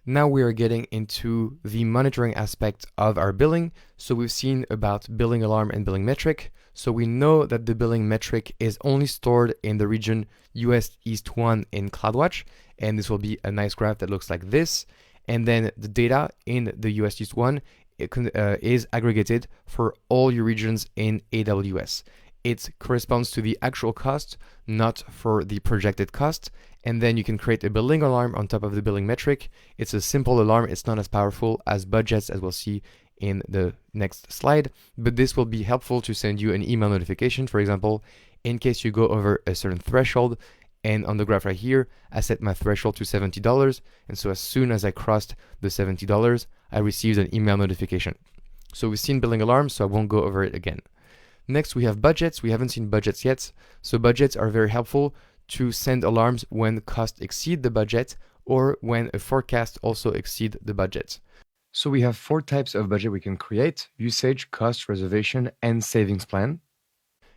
Now we are getting into the monitoring aspect of our billing. So we've seen about billing alarm and billing metric. So we know that the billing metric is only stored in the region US East 1 in CloudWatch. And this will be a nice graph that looks like this. And then the data in the US East 1 is aggregated for all your regions in AWS. It corresponds to the actual cost, not for the projected cost. And then you can create a billing alarm on top of the billing metric. It's a simple alarm. It's not as powerful as budgets, as we'll see in the next slide, but this will be helpful to send you an email notification, for example, in case you go over a certain threshold. And on the graph right here, I set my threshold to $70. And so as soon as I crossed the $70, I received an email notification. So we've seen billing alarms, so I won't go over it again. Next, we have budgets. We haven't seen budgets yet. So budgets are very helpful to send alarms when costs exceed the budget or when a forecast also exceed the budget. So we have 4 types of budget we can create: usage, cost, reservation, and savings plan.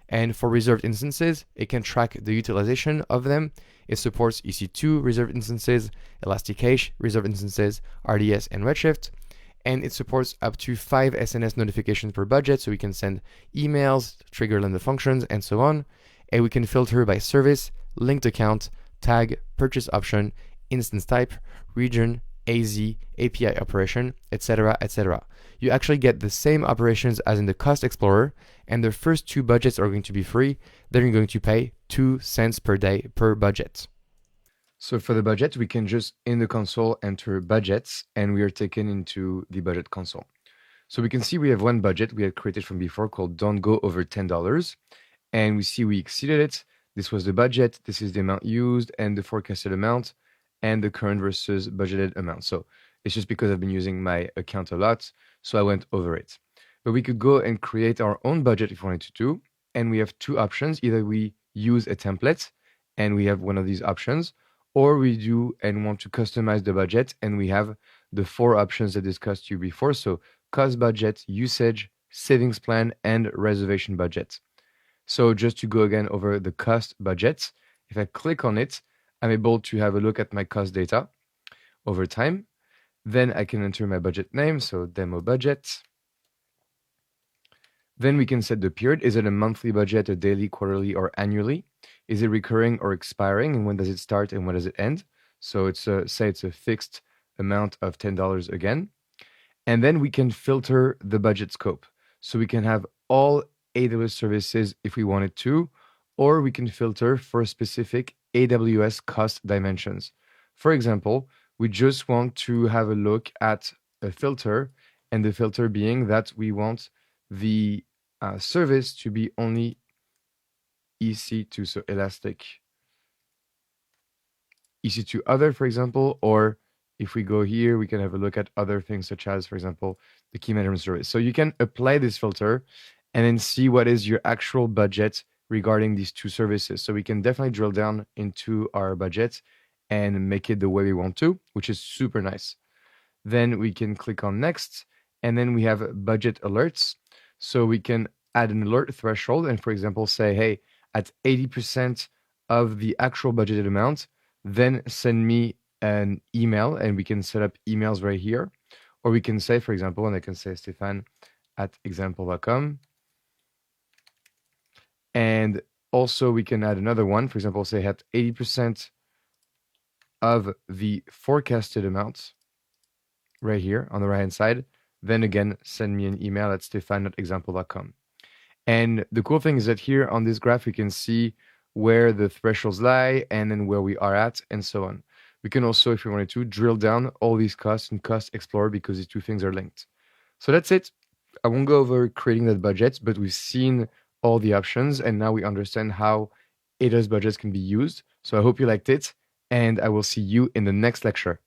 And for reserved instances, it can track the utilization of them. It supports EC2 reserved instances, Elasticache reserved instances, RDS, and Redshift. And it supports up to 5 SNS notifications per budget, so we can send emails, trigger lambda functions, and so on. And we can filter by service, linked account, tag, purchase option, instance type, region, AZ, API operation, etc., etc. You actually get the same operations as in the Cost Explorer, and the first 2 budgets are going to be free. Then you're going to pay 2 cents per day per budget. So for the budget, we can just in the console enter budgets, and we are taken into the budget console. So we can see we have one budget we had created from before called Don't Go Over $10, and we see we exceeded it. This was the budget, this is the amount used, and the forecasted amount, and the current versus budgeted amount. So it's just because I've been using my account a lot, so I went over it. But we could go and create our own budget if we wanted to, and we have 2 options. Either we use a template, and we have one of these options, or we do and want to customize the budget, and we have the 4 options I discussed to you before. So cost budget, usage, savings plan, and reservation budget. So just to go again over the cost budget, if I click on it, I'm able to have a look at my cost data over time. Then I can enter my budget name, so demo budget. Then we can set the period. Is it a monthly budget, a daily, quarterly, or annually? Is it recurring or expiring? And when does it start and when does it end? So it's say it's a fixed amount of $10 again. And then we can filter the budget scope. So we can have all AWS services if we wanted to, or we can filter for specific AWS cost dimensions. For example, we just want to have a look at a filter, and the filter being that we want the service to be only EC2, so Elastic EC2 other, for example, or if we go here, we can have a look at other things such as, for example, the key management service. So you can apply this filter and then see what is your actual budget regarding these 2 services. So we can definitely drill down into our budget and make it the way we want to, which is super nice. Then we can click on next, and then we have budget alerts. So we can add an alert threshold and, for example, say, hey, at 80% of the actual budgeted amount, then send me an email, and we can set up emails right here. Or we can say, for example, and I can say Stefan@example.com. And also we can add another one, for example, say at 80% of the forecasted amount right here on the right-hand side, then again, send me an email at Stefan@example.com. And the cool thing is that here on this graph, we can see where the thresholds lie and then where we are at and so on. We can also, if we wanted to, drill down all these costs in Cost Explorer because these 2 things are linked. So that's it. I won't go over creating that budget, but we've seen all the options and now we understand how AWS budgets can be used. So I hope you liked it, and I will see you in the next lecture.